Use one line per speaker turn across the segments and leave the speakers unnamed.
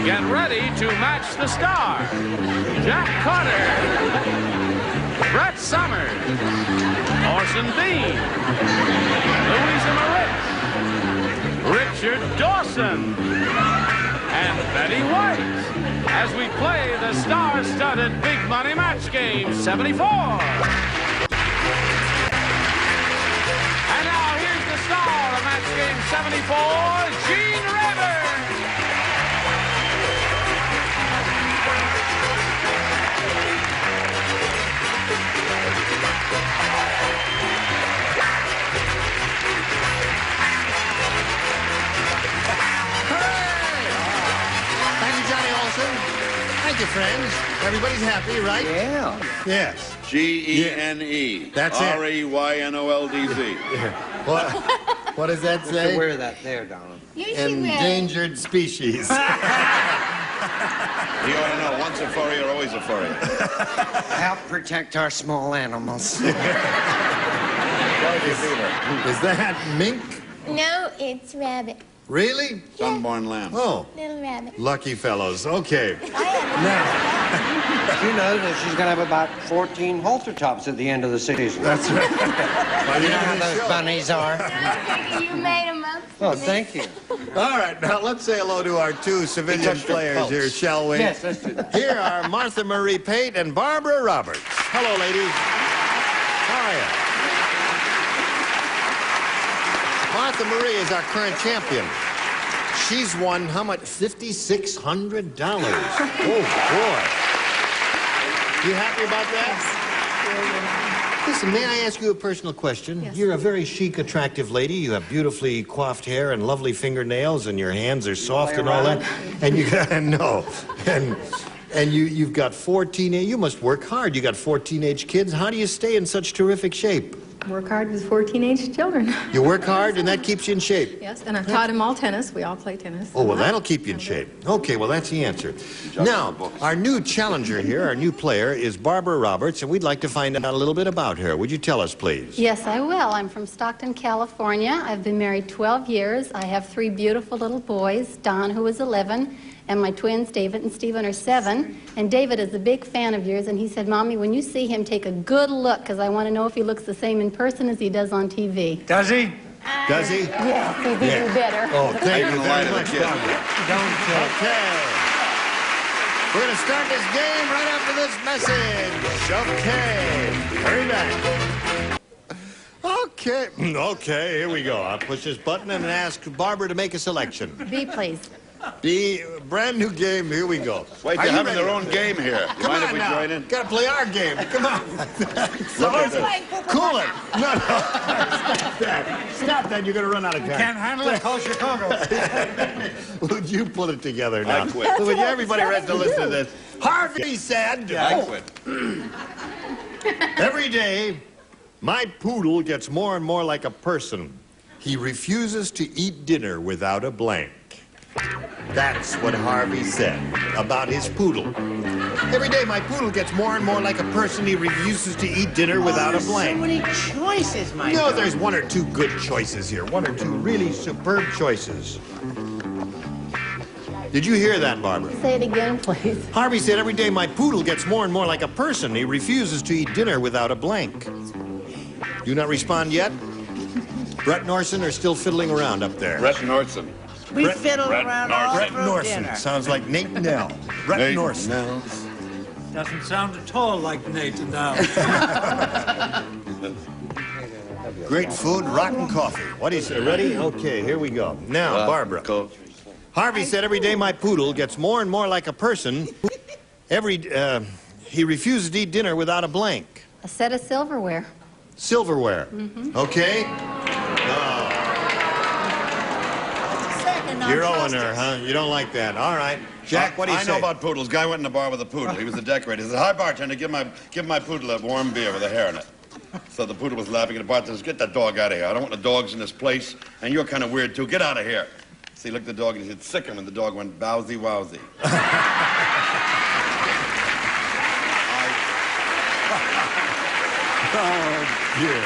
Get ready to match the stars. Jack Carter, Brett Summers, Orson Bean, Louisa Moritz, Richard Dawson, and Betty White as we play the star-studded Big Money Match Game 74. And now here's the star of Match Game 74, Gene Rayburn.
Thank you, friends. Everybody's happy, right?
Yeah.
Yes.
G-E-N-E.
That's it.
R-E-Y-N-O-L-D-Z.
What does that say?
You wear that there, Donald.
Endangered species.
You ought to know, once a furrier, always a furrier.
Help protect our small animals.
Is that mink?
No, it's rabbit.
Really?
Sunborn lamb.
Oh.
Little rabbit.
Lucky fellows. Okay.
Now, you know that she's going to have about 14 halter tops at the end of the season.
That's right.
You know how those bunnies are.
You made them up.
Oh, thank you.
All right, now let's say hello to our two civilian players here, shall we?
Yes, let's do that.
Here are Martha Marie Pate and Barbara Roberts. Hello, ladies. How are you? Martha Marie is our current champion. She's won how much? $5,600. Oh, boy. You happy about that? Listen, may I ask you a personal question?
Yes.
You're a very chic, attractive lady. You have beautifully coiffed hair and lovely fingernails, and your hands are soft and all that. And you got no, and you've got 4 teenage. You must work hard. You got 4 teenage kids. How do you stay in such terrific shape?
Work hard with 4 teenage children.
You work hard, and that keeps you in shape.
Yes, and I've taught them all tennis. We all play tennis.
Oh, well, that'll keep you in shape. Okay, well, that's the answer. Now, our new challenger here, our new player, is Barbara Roberts, and we'd like to find out a little bit about her. Would you tell us, please?
Yes, I will. I'm from Stockton, California. I've been married 12 years. I have 3 beautiful little boys, Don, who is 11, and my twins, David and Stephen, are 7. And David is a big fan of yours, and he said, Mommy, when you see him, take a good look, because I want to know if he looks the same in person as he does on TV.
Does he?
Does he?
Yes, he'd do better.
Oh, thank you very much,
kid.
Barbara.
Don't
Okay. We're going to start this game right after this message. Okay. Hurry back. Okay. Okay, here we go. I'll push this button and ask Barbara to make a selection.
B, please.
The brand new game, here we go.
Wait,
Are
they're
you
having their
ready?
own game here. You
Come
mind
on
if we
now.
join in?
Gotta play our game. Come on.
Look at this.
Cool it. No. Stop that. Stop that. You're gonna run out of time.
Can't handle it, call Chicago.
Would you pull it together now?
I quit.
Would you, everybody ready to listen to this? Harvey said,
I quit.
every day, my poodle gets more and more like a person. He refuses to eat dinner without a blank. That's what Harvey said about his poodle. Every day, my poodle gets more and more like a person. He refuses to eat dinner without a blank.
So many choices, my
No, there's 1 or 2 good choices here. 1 or 2 really superb choices. Did you hear that, Barbara?
Say it again, please.
Harvey said every day my poodle gets more and more like a person. He refuses to eat dinner without a blank. Do not respond yet? Brett and Orson are still fiddling around up there.
Brett and Orson.
We fiddle
Brett
around all
Brett
through
and Orson.
dinner.
Sounds like Nate and Nell. Brett and Orson.
Doesn't sound at all like Nathan now.
Great food, rotten coffee. What do you say? Ready? Okay, here we go. Now, Barbara. Harvey said every day my poodle gets more and more like a person. He refuses to eat dinner without a blank.
A set of silverware.
Silverware. Okay? You're owing her, huh? You don't like that. All right. Jack, what do you say?
I know about poodles. Guy went in the bar with a poodle. He was the decorator. He said, "Hi, bartender, give my poodle a warm beer with a hair in it." So the poodle was laughing, and the bartender said, "Get that dog out of here. I don't want the dogs in this place, and you're kind of weird, too. Get out of here." So he looked at the dog, and he said, "Sick him," and the dog went, "Bowsy, wowsy."
Oh, dear.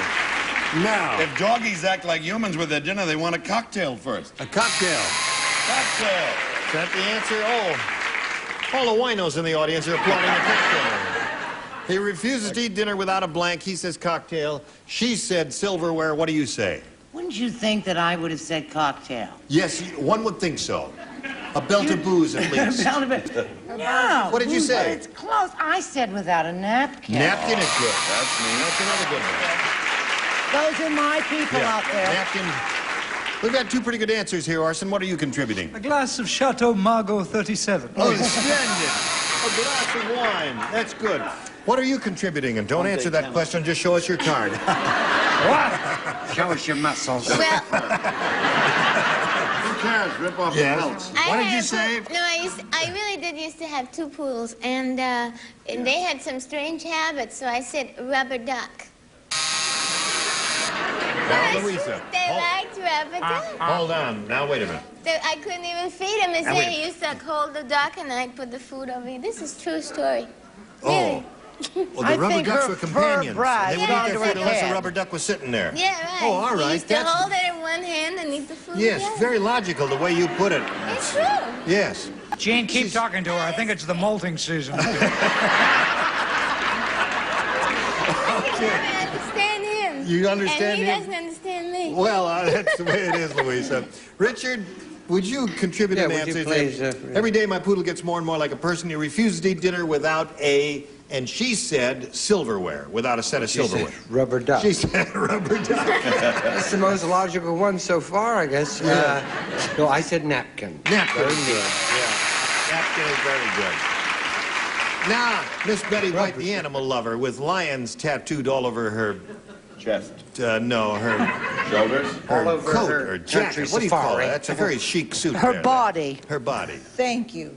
Now.
If doggies act like humans with their dinner, they want a cocktail first.
A cocktail.
Cocktail.
Is that the answer? Oh, all the winos in the audience are applauding the cocktail. He refuses to eat dinner without a blank. He says cocktail. She said silverware. What do you say?
Wouldn't you think that I would have said cocktail?
Yes, one would think so. A belt of booze, at least.
No.
What did you say?
But it's close. I said without a napkin.
Napkin is good.
That's me.
That's another good one.
Those are my people out there.
Napkin. We've got two pretty good answers here, Orson. What are you contributing?
A glass of Chateau Margaux 37.
Oh, splendid. A glass of wine. That's good. What are you contributing? And don't answer that question. Just show us your card.
What? Show us your muscles.
Well,
Who cares? Rip off the belts.
What did you say?
No, I really did used to have two poodles, and they had some strange habits, so I said rubber duck.
Now, Louisa.
They liked rubber duck.
Hold on. Now, wait a minute.
I couldn't even feed them. They say he used to hold the duck, and I'd put the food over here. This is true story.
Oh. Well, the rubber ducks were companions.
bride
They would eat
gone
their
to
food
her
unless the
head.
rubber duck was sitting there.
Yeah, right.
Oh, all right.
He used to hold it in one hand and eat the food.
Yes,
with the
very logical the way you put it.
other. It's true.
Yes.
Gene, keep talking to her. I think it's the molting season.
I understand him.
You understand
and he
him?
doesn't understand me.
Well, that's the way it is, Louisa. Richard, would you contribute an
would you
answer?
please,
Every day my poodle gets more and more like a person. He refuses to eat dinner without and she said silverware, without a set of silverware.
Rubber duck.
She said rubber duck.
That's the most logical one so far, I guess. No, I said napkin.
Napkin.
Very good.
Yeah. Napkin is very good. Now, Miss Betty White, the animal lover, with lions tattooed all over her...
Chest.
No, her...
Shoulders.
Her
All over
coat
her
or jacket.
country
What do you call
safari.
it? That's a very chic suit.
Her
there.
body.
Her body.
Thank you.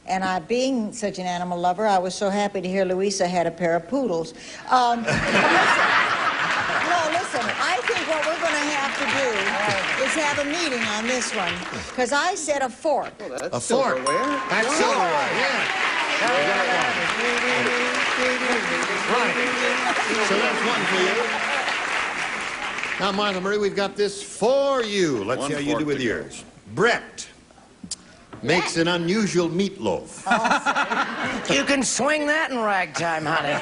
And being such an animal lover, I was so happy to hear Louisa had a pair of poodles. Listen, I think what we're going to have to do is have a meeting on this one. Because I said a fork.
A fork. That's silverware, yeah. Right. So that's one for you. Now, Martha Marie, we've got this for you. Let's see how you do with yours. Brett makes an unusual meatloaf.
You can swing that in ragtime, honey.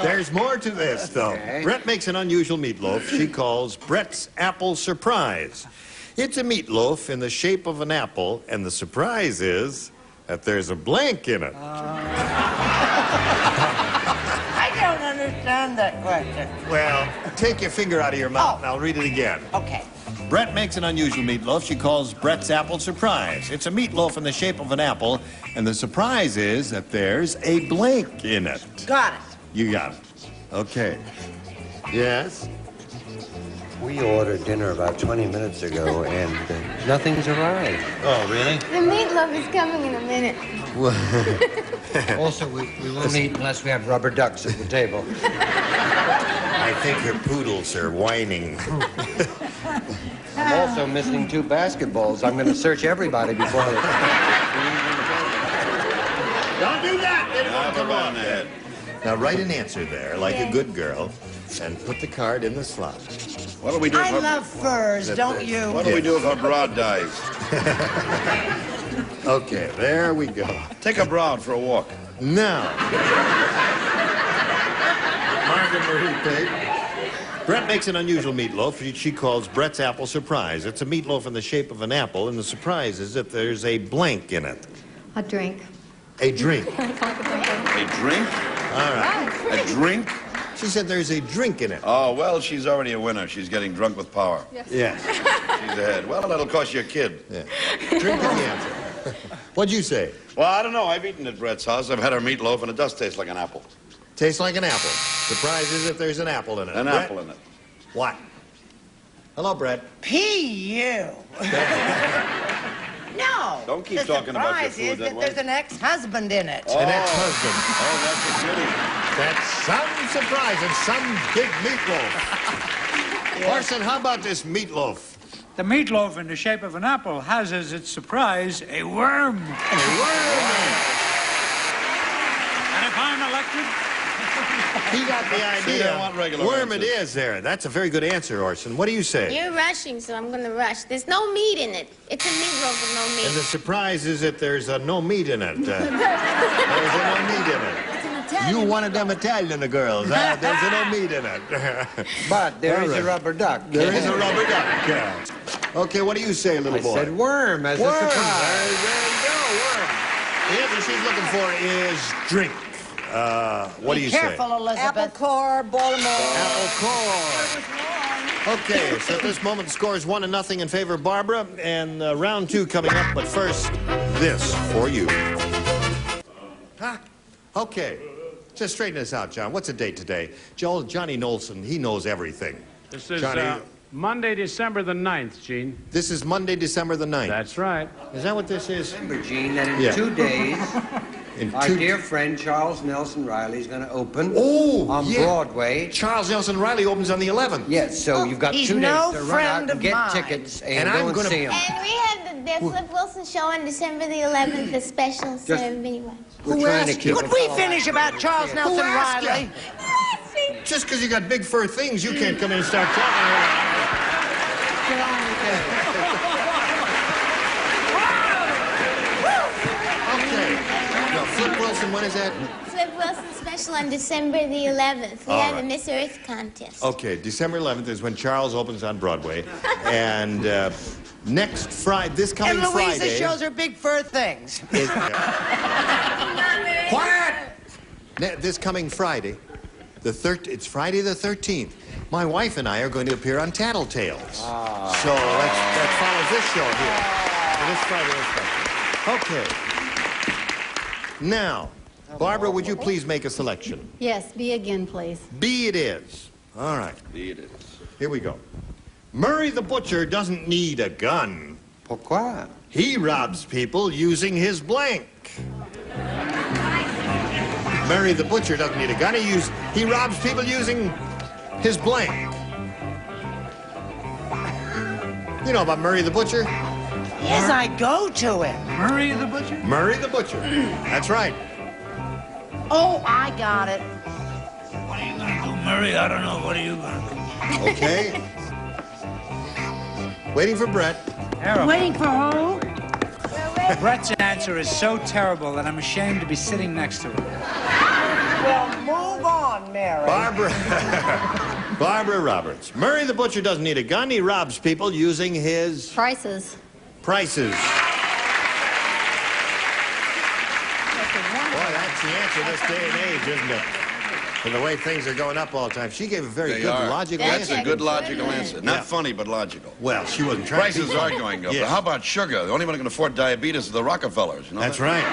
There's more to this, though.
Okay.
Brett makes an unusual meatloaf she calls Brett's Apple Surprise. It's a meatloaf in the shape of an apple, and the surprise is that there's a blank in it.
I don't understand that question.
Well, take your finger out of your mouth, and I'll read it again.
Okay.
Brett makes an unusual meatloaf she calls Brett's Apple Surprise. It's a meatloaf in the shape of an apple, and the surprise is that there's a blank in it.
Got it.
You got it. Okay. Yes?
We ordered dinner about 20 minutes ago, and nothing's arrived.
Oh, really?
The meatloaf is coming in a minute.
Also, we won't eat unless we have rubber ducks at the table.
I think her poodles are whining.
I'm also missing 2 basketballs. I'm going to search everybody before I...
Don't do that! It won't come
on
on
the head.
Now, write an answer there, like a good girl, and put the card in the slot.
What do we do if
I
her,
love furs, don't you?
What do we do if her broad dies?
Okay, there we go.
Take a broad for a walk.
Now, Martha Marie Pate. Brett makes an unusual meatloaf she calls Brett's Apple Surprise. It's a meatloaf in the shape of an apple, and the surprise is that there's a blank in it.
A drink.
A drink.
A drink?
All right.
A drink?
She said there's a drink in it.
Oh, well, she's already a winner. She's getting drunk with power.
Yes.
She's ahead. Well, that'll cost you a kid.
Yeah. Drink is the answer. What'd you say?
Well, I don't know. I've eaten at Brett's house. I've had her meatloaf, and it does taste like an apple.
Tastes like an apple. Surprise is that there's an apple in it.
An
Brett?
apple in it.
What? Hello, Brett.
P.U. No.
Don't keep talking about your
The surprise
food
is
that
that
way.
there's an ex-husband in it.
An ex-husband.
Oh, that's a goodie.
That's some surprise and some big meatloaf. Orson, how about this meatloaf?
The meatloaf in the shape of an apple has as its surprise a worm.
A worm.
And if I'm elected,
He got the
See,
idea.
I want regular
Worm it
answers.
is there. That's a very good answer, Orson. What do you say?
You're rushing, so I'm going to rush. There's no meat in it. It's a meat with no meat.
And the surprise is that there's no meat in it. There's no meat in it. You wanted them Italian girls. There's no meat in it.
But there is
All
a
right.
rubber duck.
There is a rubber duck. Yeah. Okay, what do you say, little
I
boy?
said worm as
Worm.
a surprise.
There you go, worm. The answer she's looking for is drink. What do you
Careful,
say?
Elizabeth.
Apple core, Baltimore.
Apple core. Okay, so at this moment, the score is 1-0 in favor of Barbara, and round 2 coming up. But first, this for you. Huh? Okay. Just straighten this out, John. What's the date today? Johnny Nolson, he knows everything.
This is
Johnny,
Monday, December the 9th, Gene.
this is Monday, December the 9th.
That's right.
Is that what this is?
Remember, Gene, that in
Yeah.
2 days,
In
our
2
dear friend Charles Nelson Riley is going to open on
yeah.
Broadway.
Charles Nelson Riley opens on the 11th.
Yes, so you've got 2
He's
days
no
to run
friend
out and
of
get
mine.
tickets and,
And
go
I'm
and
gonna-
see him.
And we have the Flip Wilson show on December the 11th, the special, so everybody watch.
We're trying to keep
Could
it.
we finish about Charles Nelson
asked ya?
Riley?
Just because you got big fur things, you can't come in and start talking. Okay. No, Flip Wilson, when is that?
Flip Wilson special on December the 11th. We
All
have a
right.
Miss Earth contest.
Okay, December 11th is when Charles opens on Broadway. And next Friday, this coming
And Louisa
Friday...
shows her big fur things.
Quiet! This coming Friday, it's Friday the 13th. My wife and I are going to appear on Tattletales. So let's follow this show here. This Friday, this Friday. Okay. Now, Barbara, would you please make a selection?
Yes, B again, please.
B it is. All right,
Indeed it is.
here we go. Murray the Butcher doesn't need a gun.
Pourquoi?
He robs people using his blank. Murray the Butcher doesn't need a gun. He robs people using his blank. You know about Murray the Butcher?
Yes, I go to him.
Murray the Butcher?
Murray the Butcher. That's right.
Oh, I got it.
What are you going to do, Murray? I don't know. What are you going to do?
Okay. Waiting for Brett.
Waiting for who?
Brett's answer is so terrible that I'm ashamed to be sitting next to him.
Well, move on, Mary.
Barbara. Barbara Roberts. Murray the Butcher doesn't need a gun. He robs people using his
Prices.
prices. Boy, that's the answer this day and age, isn't it? And the way things are going up all the time. She gave a very
They
good
are.
logical
That's
answer.
a good logical answer. Not
Yeah.
funny, but logical.
Well, she wasn't trying
Prices
to
are going up.
Yes.
But how about sugar? The only one who can afford diabetes is the Rockefellers. You know
That's
that?
right.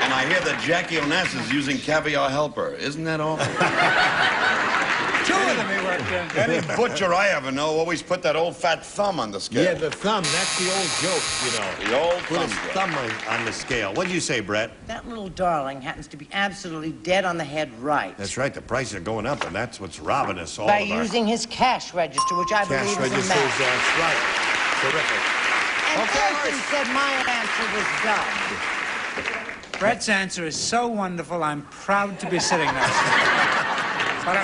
And I hear that Jackie Onassis is using Caviar Helper. Isn't that awful?
Two of them he worked in.
Any butcher I ever know always put that old fat thumb on the scale.
Yeah, the thumb. That's the old joke, you know.
The old
Put his
thumb.
thumb on the scale. What do you say, Brett?
That little darling happens to be absolutely dead on the head right.
That's right. The prices are going up, and that's what's robbing us all
By
of our
using his cash register, which I
cash
believe is a
registers.
match.
That's right. Terrific.
And
Okay,
Orson said my answer was dumb.
Brett's answer is so wonderful, I'm proud to be sitting next to him. But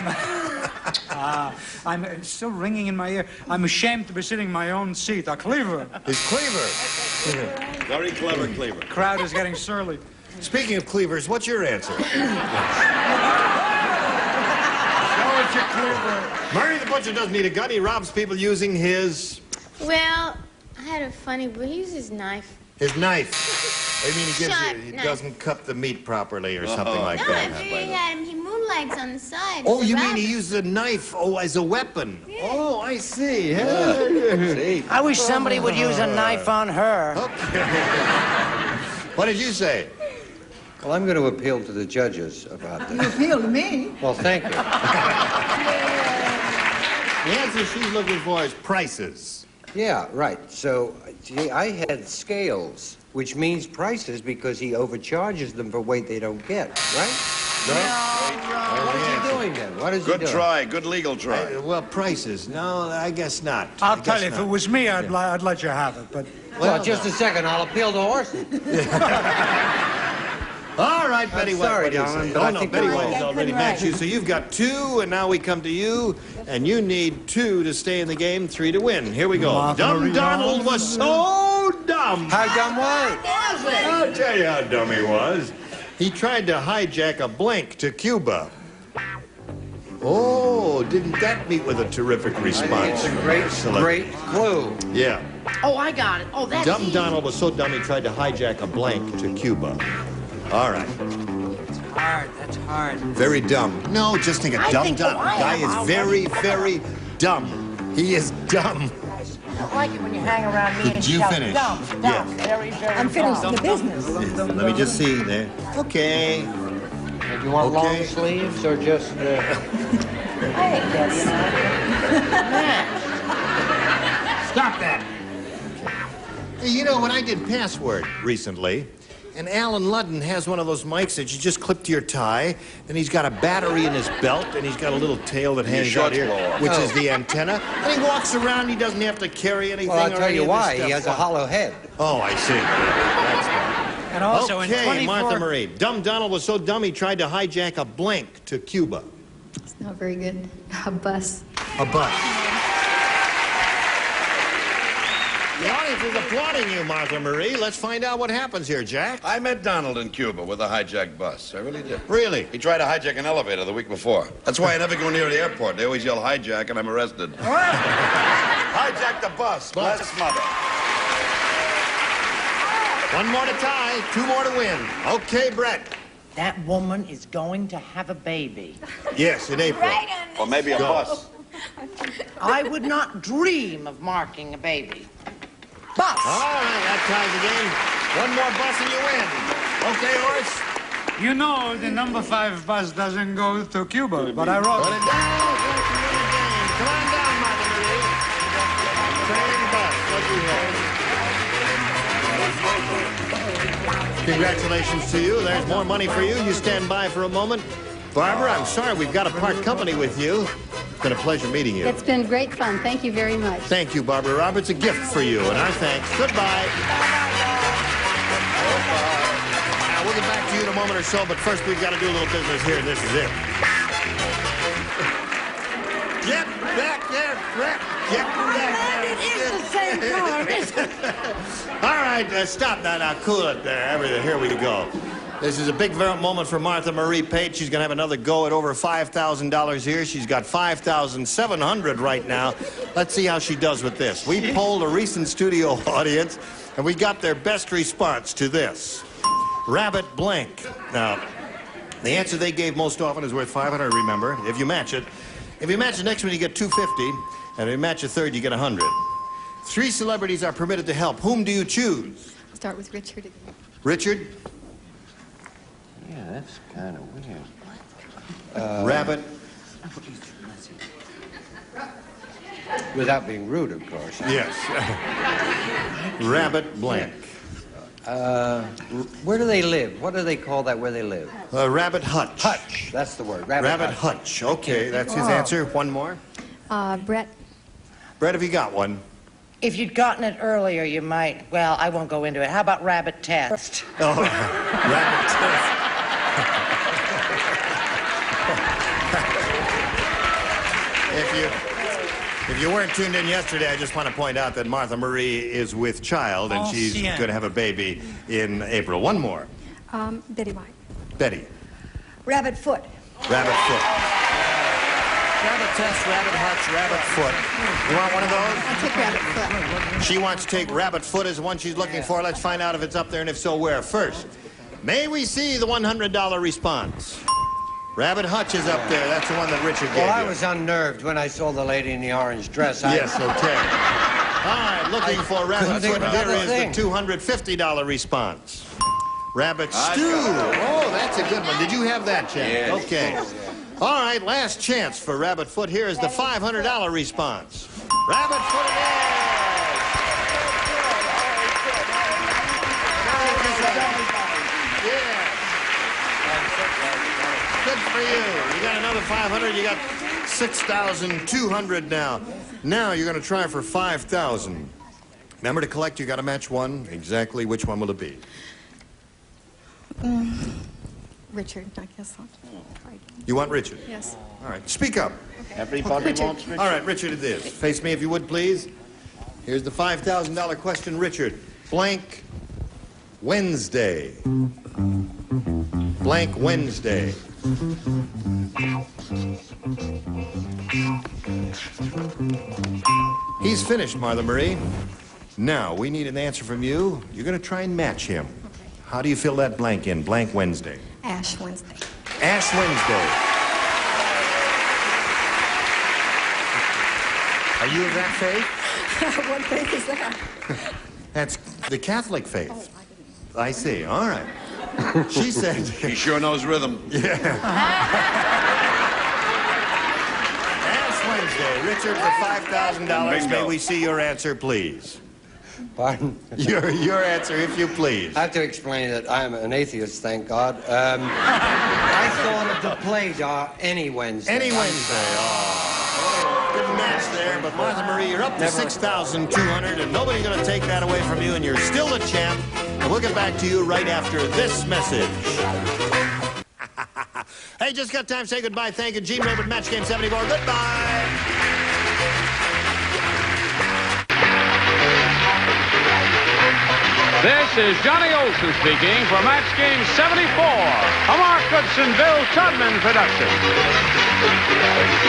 I'm still ringing in my ear. I'm ashamed to be sitting in my own seat. A cleaver.
His cleaver.
Very clever, Cleaver.
Crowd is getting surly.
Speaking of cleavers, what's your answer? Murray the Butcher doesn't need a gun. He robs people using his
Well, I had a funny, but he uses his knife.
knife. I mean,
Sharp
he
knife.
doesn't cut the meat properly or something like
No,
that.
I figured he moonlights on the side.
Oh,
as a
you mean he
robber.
uses a knife, as a weapon?
Yeah.
Oh, I see.
See?
I wish somebody would use a knife on her.
What did you say?
Well, I'm going to appeal to the judges about this.
Appeal to me.
Well, thank you.
The answer she's looking for is prices.
Yeah, right. So, see, I had scales, which means prices because he overcharges them for weight they don't get, right? What is he doing then? What is he
Good
doing?
try. Good legal try.
Well, prices. No, I guess not.
I'll
I
tell
guess
you, if
not.
it was me, I'd let you have it. But
Well, just a second. I'll appeal to Orson.
All right, Betty White.
Sorry,
what do you
Dawson,
say?
but
Oh,
I
no,
think
Betty
you're
White
right.
has
I
already
couldn't
matched
write.
you, so you've got 2, and now we come to you, and you need 2 to stay in the game, 3 to win. Here we go. Dumb Donald was so dumb.
How dumb was?
I'll tell you how dumb he was. He tried to hijack a blank to Cuba. Oh, didn't that meet with a terrific response?
It's a great clue.
Yeah.
Oh, I got it. Oh, that's
Dumb
easy.
Donald was so dumb he tried to hijack a blank to Cuba. All right.
Hard. That's hard.
Very dumb. No, just think a
I
dumb
think
dumb.
so. I
Guy
am.
is very, very dumb. He is dumb.
I don't like it when you hang around me and
Did you
shout,
finish?
dumb,
Yes.
very, very
I'm finished
dumb.
the business.
Let me just see there. Okay.
Do you want
Okay.
long sleeves or just...
I ain't Debbie and I.
Stop that.
Hey, you know, when I did Password recently, and Alan Ludden has one of those mics that you just clip to your tie, and he's got a battery in his belt, and he's got a little tail that hangs out
shorts
here,
blow off.
which is the antenna. And he walks around, he doesn't have to carry anything
Well, I'll
or
tell
any
you
of this
why. He
stuff.
has a hollow head.
Oh, I see. That's fine.
And also in
Okay,
24...
Martha Marie. Dumb Donald was so dumb he tried to hijack a blank to Cuba.
It's not very good. A bus.
A bus. The audience is applauding you, Martha Marie. Let's find out what happens here, Jack.
I met Donald in Cuba with a hijacked bus. I really did.
Really?
He tried to hijack an elevator the week before. That's why I never go near the airport. They always yell hijack and I'm arrested. Hijack the bus. Bless mother.
1 more to tie, 2 more to win. Okay, Brett.
That woman is going to have a baby.
Yes, in April.
Right on the
Or maybe a
Go.
bus.
I would not dream of marking a baby. Bus.
All right, that ties the game. 1 more bus and you win. Okay, Orson.
You know the number 5 bus doesn't go to Cuba, but I wrote
Put
it.
it down. Orson, win the game. Come on down, Martha Marie. Train bus. What do you have? Congratulations to you. There's more money for you. You stand by for a moment. Barbara, I'm sorry we've got to part company with you. It's been a pleasure meeting you.
It's been great fun. Thank you very much.
Thank you, Barbara Roberts. A gift for you, and our thanks. Goodbye. Now, we'll get back to you in a moment or so, but first we've got to do a little business here. This is it. Get back there, Brett. Get back there.
It is the same car, isn't it?
All right, stop that now. Cool it there. Everything. Here we go. This is a big moment for Martha Marie Pate. She's going to have another go at over $5,000 here. She's got $5,700 right now. Let's see how she does with this. We polled a recent studio audience, and we got their best response to this. Rabbit blank. Now, the answer they gave most often is worth $500, remember, if you match it. If you match the next one, you get $250, and if you match a third, you get $100. 3 celebrities are permitted to help. Whom do you choose?
I'll start with Richard again.
Richard?
Yeah, that's kind of weird.
Rabbit?
Without being rude, of course.
Yes. Rabbit blank.
Where do they live? What do they call that where they live?
Rabbit Hutch.
Hutch. That's the word.
Rabbit Hutch. Okay, that's his answer. 1 more.
Brett.
Brett, have you got one?
If you'd gotten it earlier, you might. Well, I won't go into it. How about rabbit test?
Oh, rabbit test. If you weren't tuned in yesterday, I just want to point out that Martha Marie is with child, and she's going to have a baby in April. 1 more.
Betty White.
Betty.
Rabbit foot.
Rabbit foot. Rabbit test, rabbit hutch, rabbit foot. You want one of those?
I'll take rabbit foot.
She wants to take rabbit foot as the one she's looking for. Let's find out if it's up there, and if so, where. First, may we see the $100 response? Rabbit Hutch is up there. That's the one that Richard gave
Well, I
you.
was unnerved when I saw the lady in the orange dress.
Yes, okay. All right, looking for rabbit
think
foot.
of
Here
another
is
thing.
the $250 response. Rabbit stew. Oh, that's a good one. Did you have that, Chad?
Yes.
Okay. All right, last chance for rabbit foot. Here is the $500 response. Rabbit foot it is. Yeah. Good for you. You got another 500. You got 6,200 now. Now you're going to try for 5,000. Remember to collect. You got to match one. Exactly which one will it be?
Richard, I guess I'll try.
You want Richard?
Yes.
All right, speak up.
Everybody wants Richard.
All right, Richard it is. Face me if you would, please. Here's the $5,000 question, Richard. Blank Wednesday. Blank Wednesday. He's finished, Martha Marie. Now, we need an answer from you. You're going to try and match him.
Okay.
How do you fill that blank in? Blank Wednesday.
Ash Wednesday.
Ash Wednesday. Are you of that faith?
What faith is that?
That's the Catholic faith.
Oh,
I see. All right. She said...
He sure knows rhythm.
Yeah. Ash Wednesday. Richard, for $5,000, may we see your answer, please?
Pardon?
Your answer, if you please.
I have to explain that I am an atheist, thank God. I thought of the play, any Wednesday.
Any Wednesday. Oh. Good match there, but Martha Marie, you're up to $6,200, and nobody's going to take that away from you, and you're still the champ. And we'll get back to you right after this message. Hey, just got time to say goodbye. Thank you, Gene Rayburn, Match Game 74. Goodbye.
This is Johnny Olson speaking for Match Game 74, a Mark Goodson, Bill Todman production.